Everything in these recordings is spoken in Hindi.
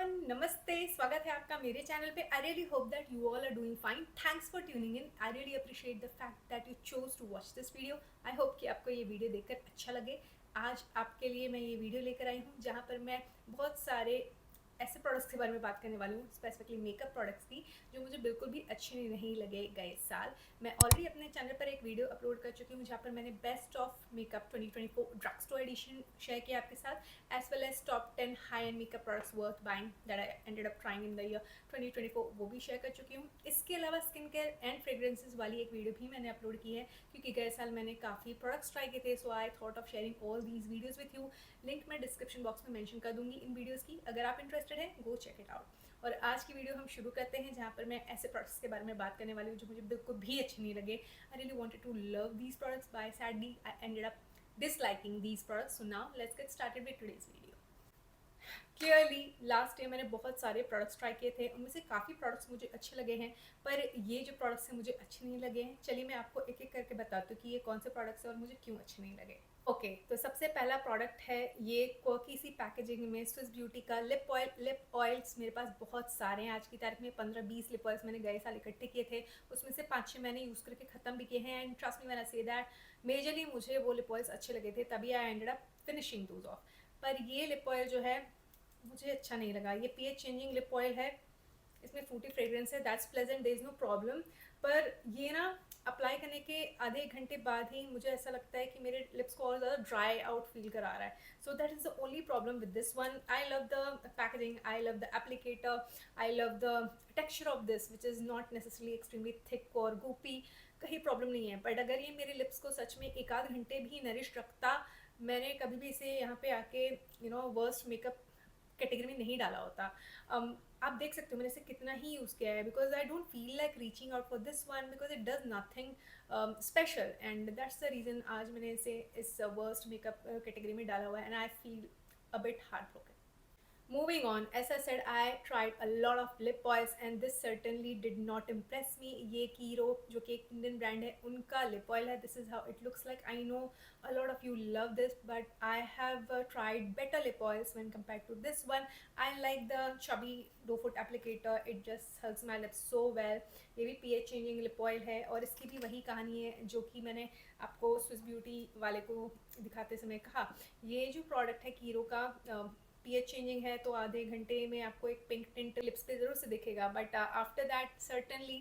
एवरीवन, नमस्ते। स्वागत है आपका मेरे चैनल पे। I really hope that you all are doing fine. Thanks for tuning in. I really appreciate the fact that you chose to watch this video. I hope कि आपको ये वीडियो देखकर अच्छा लगे। आज आपके लिए मैं ये वीडियो लेकर आई हूँ जहाँ पर मैं बहुत सारे ऐसे प्रोडक्ट्स के बारे में बात करने वाली हूँ, स्पेसिफिकली मेकअप प्रोडक्ट्स की, जो मुझे बिल्कुल भी अच्छे नहीं लगे गए साल। मैं ऑलरेडी अपने चैनल पर एक वीडियो अपलोड कर चुकी हूँ जहाँ पर मैंने best of makeup 2024 drug store edition share किया आपके साथ, as well as top 10 high-end makeup products worth buying that I ended up trying in the year 2024, वो भी शेयर कर चुकी हूँ। इसके अलावा स्किन केयर एंड फ्रेग्रेंसेस वाली एक वीडियो भी मैंने अपलोड की है, क्योंकि गए साल मैंने काफ़ी प्रोडक्ट्स ट्राई किए थे। So I thought of sharing all these videos with you. Link मैं डिस्क्रिप्शन बॉक्स में मेंशन कर दूंगी इन वीडियोज़ की। अगर आप इंटरेस्टेड हैं, गो चेक इट आउट। और आज की वीडियो हम शुरू करते हैं, जहाँ पर मैं ऐसे प्रोडक्ट्स के बारे में बात करने वाली हूँ जो मुझे बिल्कुल भी अच्छे नहीं लगे। I really wanted to love these products, but sadly I ended up disliking these products. So now let's get started with today's video. Clearly last year मैंने बहुत सारे प्रोडक्ट्स ट्राई किए थे, उनमें से काफ़ी प्रोडक्ट्स मुझे अच्छे लगे हैं, पर ये जो प्रोडक्ट्स हैं मुझे अच्छे नहीं लगे हैं। चलिए मैं आपको एक एक करके बताती हूँ कि ये कौन से प्रोडक्ट्स हैं और मुझे क्यों अच्छे नहीं लगे। ओके, तो सबसे पहला प्रोडक्ट है ये क्वर्की सी पैकेजिंग में स्विस ब्यूटी का लिप ऑयल। लिप ऑयल्स मेरे पास बहुत सारे हैं। आज की तारीख में 15-20 लिप ऑयल्स मैंने गए साल इकट्ठे किए थे, उसमें से 5-6 मैंने यूज़ करके ख़त्म भी किए हैं। And trust me when I say that majorly मुझे वो लिप ऑयल्स अच्छे लगे थे, तभी आई ended up finishing those of. पर ये लिप ऑयल जो है मुझे अच्छा नहीं लगा। ये पीएच चेंजिंग लिप ऑयल है, इसमें फ्रूटी फ्रेग्रेंस है, that's pleasant, there is no problem. पर ये ना अप्लाई करने के आधे घंटे बाद ही मुझे ऐसा लगता है कि मेरे लिप्स को और ज़्यादा ड्राई आउट फील करा रहा है। So that is the only problem with this one. I love the packaging, I love the applicator, I love the texture of this which is not necessarily extremely thick और गोपी, कहीं प्रॉब्लम नहीं है। बट अगर ये मेरे लिप्स को सच में एक आध घंटे भी नरिश रखता, मैंने कभी भी इसे यहाँ पे आके वर्स्ट मेकअप कैटेगरी में नहीं डाला होता। आप देख सकते हो मैंने इसे कितना ही यूज़ किया है, because I don't feel like reaching out for this one, because it does nothing special, and that's the reason आज मैंने इसे इस वर्स्ट मेकअप कैटेगरी में डाला हुआ है, and I feel a bit heart broken. Moving on, as I said, I tried a lot of lip oils and this certainly did not impress me. ये Kiro जो कि एक इंडियन ब्रांड है, उनका lip oil है. This is how it looks like. I know a lot of you love this, but I have tried better lip oils when compared to this one. I like the chubby doe foot applicator. It just hugs my lips so well. ये भी pH changing lip oil है और इसकी भी वही कहानी है जो कि मैंने आपको स्विस ब्यूटी वाले को दिखाते समय कहा। ये जो प्रोडक्ट है कीरो का, पीएच चेंजिंग है, तो आधे घंटे में आपको एक पिंक टिंट लिप्स पे ज़रूर से दिखेगा, but after that certainly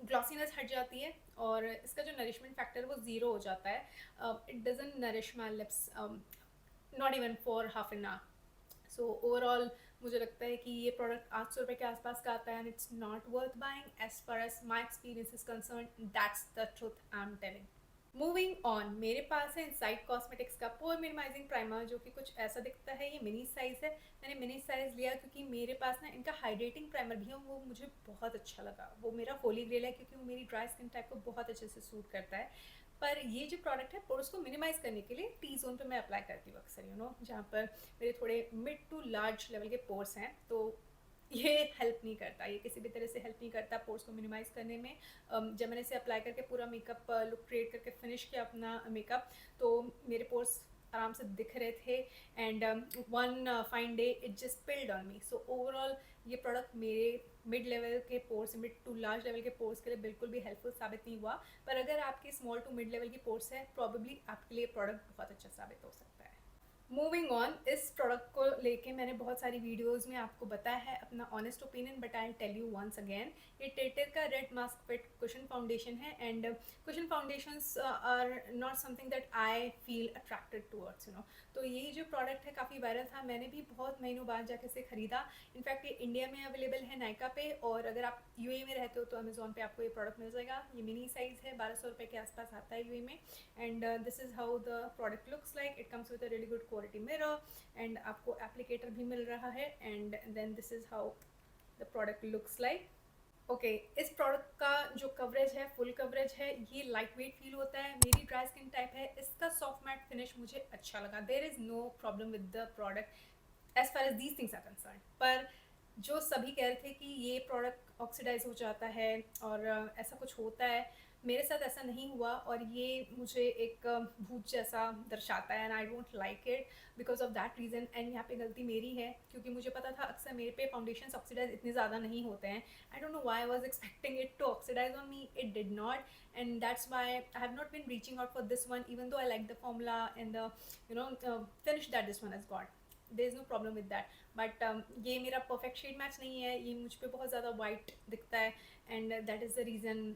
glossiness हट जाती है और इसका जो नरिशमेंट फैक्टर वो ज़ीरो हो जाता है। It doesn't nourish my lips not even for half an hour. So overall मुझे लगता है कि ये प्रोडक्ट 800 रुपये के आसपास का आता है, and it's not worth buying as far as my experience is concern. That's the truth I am telling. Moving on, मेरे पास है इनसाइड कॉस्मेटिक्स का पोर मिनिमाइजिंग प्राइमर, जो कि कुछ ऐसा दिखता है। ये मिनी साइज़ है, मैंने मिनी साइज़ लिया क्योंकि मेरे पास ना इनका हाइड्रेटिंग प्राइमर भी है, वो मुझे बहुत अच्छा लगा। वो मेरा होली ग्रेल है क्योंकि वो मेरी ड्राई स्किन टाइप को बहुत अच्छे से सूट करता है। पर ये जो प्रोडक्ट है, पोर्स को मिनिमाइज़ करने के लिए टी जोन पे मैं अप्लाई करती हूँ अक्सर, जहाँ पर मेरे थोड़े मिड टू लार्ज लेवल के पोर्स हैं, तो ये हेल्प नहीं करता, ये किसी भी तरह से हेल्प नहीं करता पोर्स को मिनिमाइज़ करने में। जब मैंने इसे अप्लाई करके पूरा मेकअप लुक क्रिएट करके फिनिश किया अपना मेकअप, तो मेरे पोर्स आराम से दिख रहे थे, and one fine day it just spilled on me. So overall ये प्रोडक्ट मेरे मिड लेवल के pores, mid to large level के पोर्स के लिए बिल्कुल भी हेल्पफुल साबित नहीं हुआ। पर अगर आपके स्मॉल टू मिड लेवल की पोर्स है, प्रॉबेबली आपके लिए प्रोडक्ट बहुत अच्छा साबित हो सकता है। मूविंग ऑन, इस प्रोडक्ट को लेके मैंने बहुत सारी वीडियोस में आपको बताया है अपना honest opinion, but I tell you once again. ये टेटर का red mask fit cushion foundation है, and cushion foundations are not something that I feel attracted towards, तो ये जो प्रोडक्ट है काफ़ी वायरल था, मैंने भी बहुत महीनों बाद जाके इसे ख़रीदा। इनफैक्ट ये इंडिया में अवेलेबल है नायका पे, और अगर आप यूएई में रहते हो तो अमेजोन पे आपको ये प्रोडक्ट मिल जाएगा। ये मिनी साइज़ है, 1200 रुपये के आसपास आता है यूएई में, and this is how the product looks like. It comes with a really good quality mirror, and आपको एप्लीकेटर भी मिल रहा है, and then this is how the product looks like. Okay, इस प्रोडक्ट का जो कवरेज है, फुल कवरेज है, ये लाइट वेट फील होता है। मेरी ड्राई स्किन टाइप है, इसका सॉफ्ट मैट फिनिश मुझे अच्छा लगा। There is no problem with the product as far as these things are concern. पर जो सभी कह रहे थे कि ये प्रोडक्ट ऑक्सीडाइज हो जाता है और ऐसा कुछ होता है, मेरे साथ ऐसा नहीं हुआ और ये मुझे एक भूत जैसा दर्शाता है and I don't like it because of that reason. And यहाँ पे गलती मेरी है क्योंकि मुझे पता था अक्सर मेरे पे फाउंडेशन ऑक्सीडाइज इतने ज़्यादा नहीं होते हैं। I don't know why I was expecting it to oxidise on me, it did not, and that's why I have not been reaching out for this one even though I like the formula and the finish that this one has got, there is no problem with that. But ये मेरा परफेक्ट शेड मैच नहीं है, ये मुझ पे बहुत ज़्यादा वाइट दिखता है and that is the reason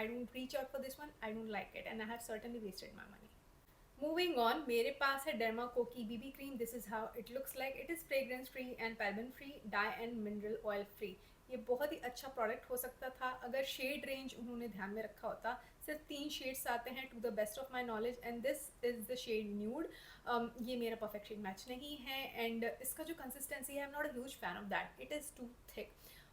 I don't reach out for this one, I don't like it and I have certainly wasted my money. Moving on, मेरे पास है Derma Co की BB cream. This is how it looks like. It is fragrance free and paraben free, dye and mineral oil free. ये बहुत ही अच्छा प्रोडक्ट हो सकता था अगर शेड रेंज उन्होंने ध्यान में रखा होता। सिर्फ 3 शेड्स आते हैं to the best of my knowledge and this is the shade nude. ये मेरा परफेक्ट शेड मैच नहीं है एंड इसका जो कंसिस्टेंसी है I am not a huge fan of that, it is too thick.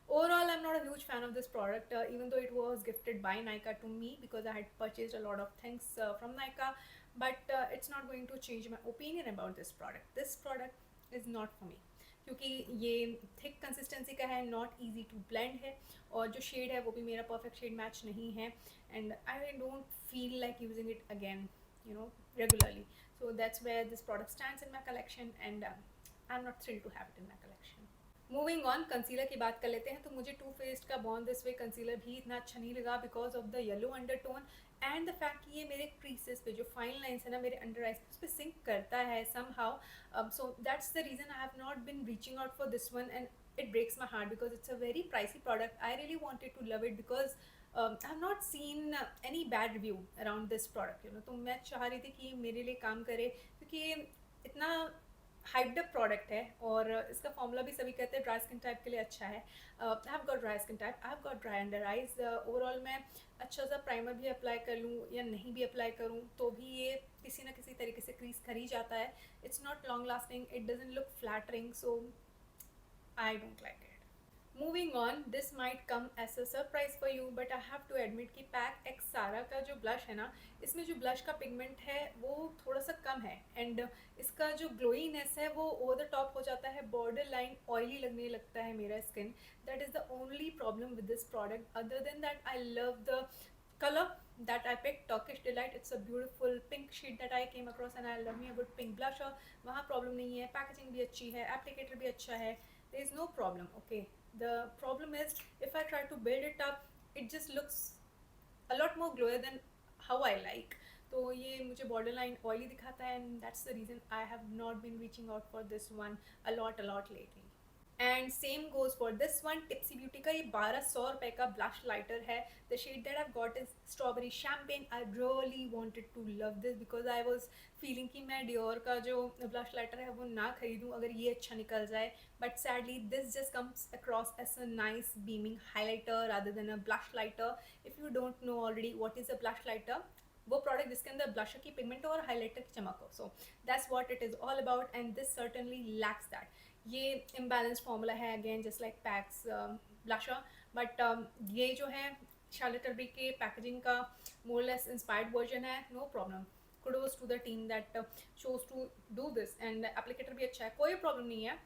Overall, I'm not a huge fan of this product, even though it was gifted by Nykaa to me because I had purchased a lot of things from Nykaa. But it's not going to change my opinion about this product. This product is not for me क्योंकि ये थिक कंसिस्टेंसी का है, नॉट ईजी टू ब्लेंड है और जो शेड है वो भी मेरा परफेक्ट शेड मैच नहीं है and I don't feel like using it again regularly. So that's where this product stands in my collection and I am not thrilled to have it in my collection. Moving on, concealer की बात कर लेते हैं. तो मुझे टू फेस्ड का बॉर्न दिस वे कंसीलर भी इतना अच्छा नहीं लगा because of the yellow undertone and the fact कि ये मेरे क्रीसेस पे जो फाइन लाइन्स है ना मेरे अंडर आइज पे उस पर सिंक करता है somehow. So that's the reason I have not been reaching out for this one and it breaks my heart because it's a very pricey product. I really wanted to love it because I have not seen any bad review around this product, तो मैं चाह रही थी कि मेरे लिए काम करे क्योंकि इतना हाइप्ड अप प्रोडक्ट है और इसका फॉर्मूला भी सभी कहते हैं ड्राई स्किन टाइप के लिए अच्छा है. I have got dry skin type, I have got dry under eyes. Overall मैं अच्छा सा प्राइमर भी अप्लाई कर लूँ या नहीं भी अप्लाई करूँ तो भी ये किसी ना किसी तरीके से क्रीज कर ही जाता है. It's not long lasting, it doesn't look flattering, so I don't like it. Moving on, this might come as a surprise for you but I have to admit कि पैक एक्स सारा का जो ब्लश है ना इसमें जो ब्लश का पिगमेंट है वो थोड़ा सा कम है एंड इसका जो ग्लोईनेस है वो ओवर द टॉप हो जाता है, बॉर्डर लाइन ऑयली लगने लगता है मेरा skin. That is the only problem with this product. Other than that I love the color that I picked, Turkish Delight. It's a beautiful pink shade that I came across and I love me a good pink blusher. वहाँ प्रॉब्लम नहीं है, पैकेजिंग भी अच्छी है, एप्लीकेटर भी अच्छा है, there is no problem. Okay, the problem is if I try to build it up, it just looks a lot more glowy than how I like. तो ये मुझे border line oily दिखाता है and that's the reason I have not been reaching out for this one a lot lately. And same goes for this one, Tipsy beauty का ये 1200 रुपये का ब्लश लाइटर है. The shade that I got is strawberry champagne. I really wanted to love this because I was feeling कि मैं डियोर का जो ब्लश लाइटर है वो ना खरीदूँ अगर ये अच्छा निकल जाए. But sadly this just comes across as a nice beaming highlighter rather than a blush lighter. If you don't know already what is a blush lighter, वो प्रोडक्ट जिसके अंदर ब्लशर की पिगमेंट हो और हाईलाइटर की चमक हो. So that's what it is all about and this certainly lacks that. ये इम्बैलेंस फार्मूला है again just like PAC's blusher. But ये जो है शार्लेट टलबरी के पैकेजिंग का मोरलेस इंस्पायर्ड वर्जन है. No problem, kudos to the team that chose to do this and applicator भी अच्छा है, कोई प्रॉब्लम नहीं है.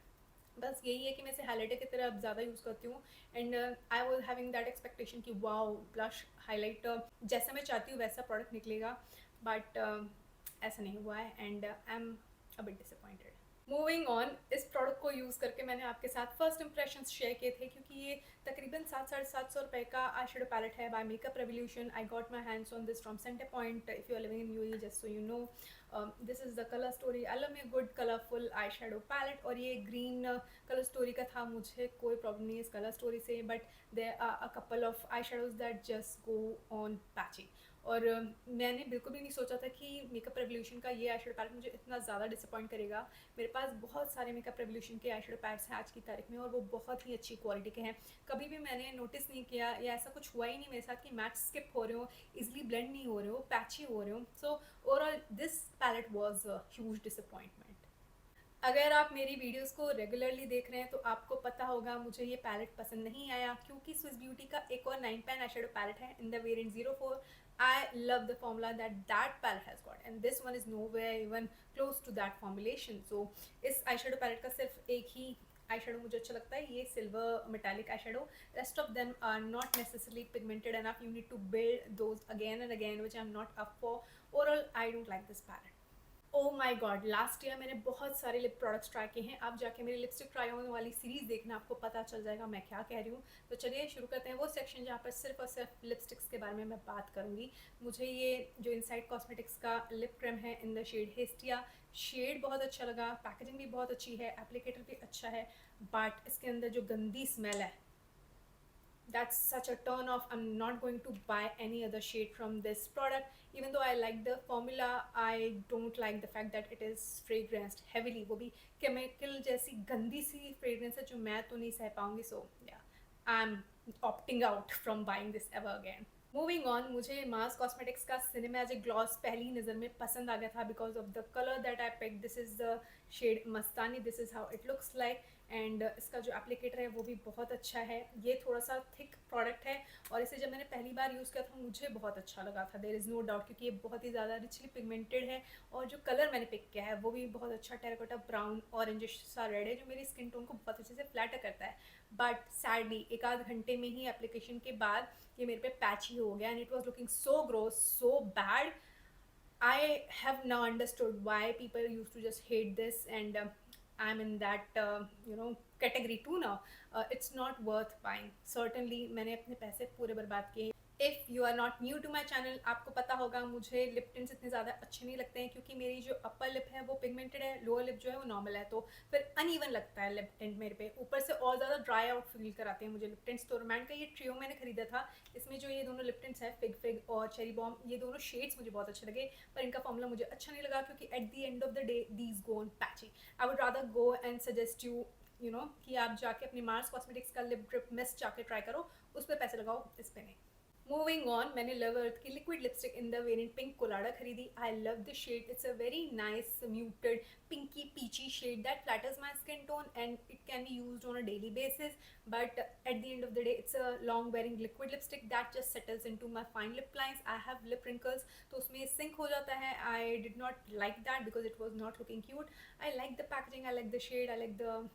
बस यही है कि मैं इसे हाईलाइटर की तरह अब ज़्यादा यूज़ करती हूँ and I was having that expectation कि वाओ ब्लश हाईलाइटर जैसा मैं चाहती हूँ वैसा प्रोडक्ट निकलेगा. बट ऐसा नहीं हुआ है and I am a bit disappointed. Moving on, इस प्रोडक्ट को यूज़ करके मैंने आपके साथ फर्स्ट इंप्रेशंस शेयर किए थे क्योंकि ये तकरीबन 700-750 रुपये का आई शेडो पैलेट है by Makeup Revolution. I got my hands on this from Centrepoint. If you are living in UAE just so you know, this is the colour story. I love me good colourful eye shadow palette और ये ग्रीन कलर स्टोरी का था. मुझे कोई प्रॉब्लम नहीं है इस कलर स्टोरी से but there are a couple of eye shadows that just go on patchy. और मैंने बिल्कुल भी नहीं सोचा था कि मेकअप रेवोल्यूशन का ये आई शेडो पैलेट मुझे इतना ज़्यादा डिसअपॉइंट करेगा. मेरे पास बहुत सारे मेकअप रेवोल्यूशन के आई शेडो पैलेट्स हैं आज की तारीख में और वो बहुत ही अच्छी क्वालिटी के हैं. कभी भी मैंने नोटिस नहीं किया या ऐसा कुछ हुआ ही नहीं मेरे साथ कि मैच स्किप हो रहे हो, इजीली ब्लेंड नहीं हो रहे हो, पैची हो रहे हो. So overall this palette was a huge disappointment. अगर आप मेरी वीडियोस को रेगुलरली देख रहे हैं तो आपको पता होगा मुझे ये पैलेट पसंद नहीं आया क्योंकि स्विस ब्यूटी का एक और 9 pan eyeshadow पैलेट है in the variant 04. I love the formula that palette has got and this one is nowhere even close to that formulation. So इस eyeshadow palette का सिर्फ एक ही आई शेडो मुझे अच्छा लगता है, ये silver metallic eye shadow. Rest of them are not necessarily pigmented enough. You need to build those again and again, which I am not up for. Overall I don't like this palette. Oh my god, last year मैंने बहुत सारे लिप प्रोडक्ट्स ट्राई किए हैं. आप जाके मेरी लिपस्टिक ट्राई होने वाली सीरीज़ देखना, आपको पता चल जाएगा मैं क्या कह रही हूँ. तो चलिए शुरू करते हैं वो सेक्शन जहाँ पर सिर्फ और सिर्फ लिपस्टिक्स के बारे में मैं बात करूँगी. मुझे ये जो इनसाइड कॉस्मेटिक्स का लिप क्रीम है in the shade Hestia, shade बहुत अच्छा लगा. पैकेजिंग भी बहुत अच्छी है, एप्लीकेटर भी अच्छा है, बट इसके अंदर जो गंदी स्मेल है, that's such a turn off. I'm not going to buy any other shade from this product. Even though I like the formula, I don't like the fact that it is fragranced heavily. वो भी chemical जैसी गंदी सी fragrance है जो मैं तो नहीं सह पाऊंगी. So yeah, I'm opting out from buying this ever again. Moving on, मुझे मार्स कॉस्मेटिक्स का सिनेमैजिक ग्लॉस पहली नज़र में पसंद आ गया था because of the colour that I pick. This is the shade Mastani. This is how it looks like. And इसका जो एप्लीकेटर है वो भी बहुत अच्छा है. ये थोड़ा सा थिक प्रोडक्ट है और इसे जब मैंने पहली बार यूज़ किया था मुझे बहुत अच्छा लगा था. देयर इज़ नो डाउट, क्योंकि ये बहुत ही ज़्यादा रिचली पिगमेंटेड है और जो कलर मैंने पिक किया है वो भी बहुत अच्छा टेराकोटा ब्राउन ऑरेंजिश सा रेड है जो मेरी स्किन टोन को बहुत अच्छे से फ्लैटर करता है. बट सैडली एक आध घंटे में ही एप्लीकेशन के बाद ये मेरे पे पैची हो गया and it was looking so gross, so bad. I have now understood why people used to just hate this, and I'm in that category too now. It's not worth buying. Certainly मैंने अपने पैसे पूरे बर्बाद किए. If you are not new to my channel, आपको पता होगा मुझे लिप टिंट्स इतने ज़्यादा अच्छे नहीं लगते हैं क्योंकि मेरी जो अपर लिप है वो पिगमेंटेड है, लोअर लिप जो है वो नॉर्मल है, तो फिर अनइवन लगता है लिप टिंट मेरे पे. ऊपर से और ज़्यादा ड्राई आउट फील कराते हैं मुझे लिप टिंट्स. तो रोमैंड का ये ट्रियो मैंने खरीदा था. इसमें जो ये दोनों लिप टिंट्स है, फिग फिग और चेरी बॉम्ब, ये दोनों शेड्स मुझे बहुत अच्छे लगे, पर इनका फॉर्मूला मुझे अच्छा नहीं लगा क्योंकि at the end of the day these go on patchy. I would rather go and suggest you know कि आप जाके अपनी मार्स कॉस्मेटिक्स का लिप ड्रिप मिस्ट जाके ट्राई करो, उस पर पैसे लगाओ, इस पर नहीं. मूविंग ऑन, मैंने लव अर्थ की liquid lipstick in the variant pink colada खरीदी. I love this shade. It's a very nice muted pinky peachy shade that flutters my skin tone and it can be used on a daily basis. But at the end of the day it's a long wearing liquid lipstick that just settles into my fine lip lines. I have lip wrinkles, तो उसमें सिंक हो जाता है. I did not like that because it was not looking cute. I like the packaging, I like the shade, I like the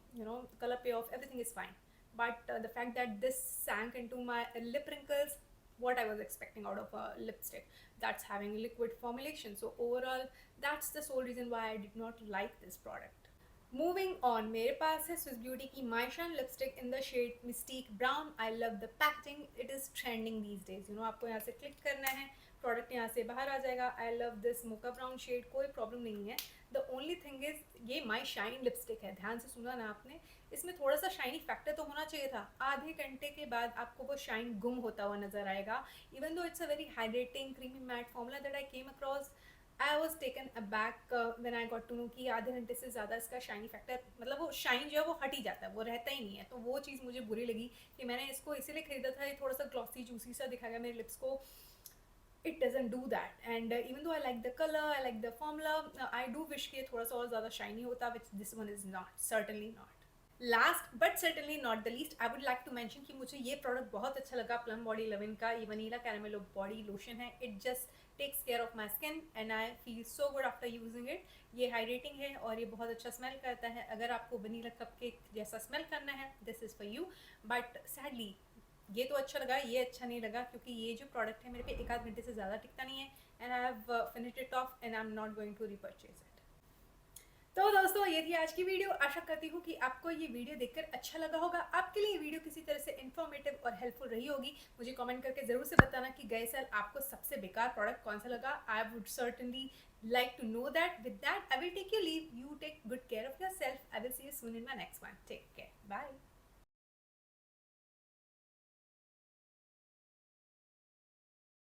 color payoff, everything is fine. But the fact that this sank into my lip wrinkles, what I was expecting out of a lipstick that's having liquid formulation. So overall, that's the sole reason why I did not like this product. Moving on, मेरे पास है स्विस ब्यूटी की my shine lipstick in the shade mystique brown. I love the packaging, it is trending these days. आपको यहाँ से क्लिक करना है, प्रोडक्ट यहाँ से बाहर आ जाएगा. I love this mocha brown shade, कोई प्रॉब्लम नहीं है. द ओनली थिंग इज ये माई शाइन लिपस्टिक है, ध्यान से सुना ना आपने. इसमें थोड़ा सा शाइनी फैक्टर तो होना चाहिए था. आधे घंटे के बाद आपको वो शाइन गुम होता हुआ नजर आएगा. Even though it's a very hydrating creamy matte formula that I came across, I was taken aback when I got to know कि आधे घंटे से ज़्यादा इसका शाइनी फैक्टर, मतलब वो शाइन जो है वो हट ही जाता है, वो रहता ही नहीं है. तो वो चीज़ मुझे बुरी लगी कि मैंने इसको इसीलिए खरीदा था. ये थोड़ा सा ग्लॉसी जूसी सा दिखाएगा मेरे लिप्स को. It doesn't do that, and even though I like the color, I like the formula, I do wish कि ये थोड़ा सा और ज़्यादा shiny होता, which this one is not, certainly not. Last but certainly not the least, I would like to mention कि मुझे ये product बहुत अच्छा लगा. Plum Body Lovin का ये वनीला कैरामेल बॉडी लोशन है. It just takes care of my skin and I feel so good after using it. ये हाइड्रेटिंग है और ये बहुत अच्छा स्मेल करता है. अगर आपको वनीला कपकेक जैसा स्मेल करना है, this is for you. But sadly ये तो अच्छा लगा, ये अच्छा नहीं लगा क्योंकि ये जो प्रोडक्ट है मेरे पे एक आध घंटे से ज़्यादा टिकता नहीं है. And I have finished it off and I am not going to repurchase it. तो दोस्तों ये थी आज की वीडियो. आशा करती हूँ कि आपको ये वीडियो देखकर अच्छा लगा होगा. आपके लिए ये वीडियो किसी तरह से इन्फॉर्मेटिव और हेल्पफुल रही होगी. मुझे कमेंट करके ज़रूर से बताना कि गए साल आपको सबसे बेकार प्रोडक्ट कौन सा लगा. I would certainly like to know that. With that, I will take your leave. You take good care of yourself. I will see you soon in my next one. Take care. Bye.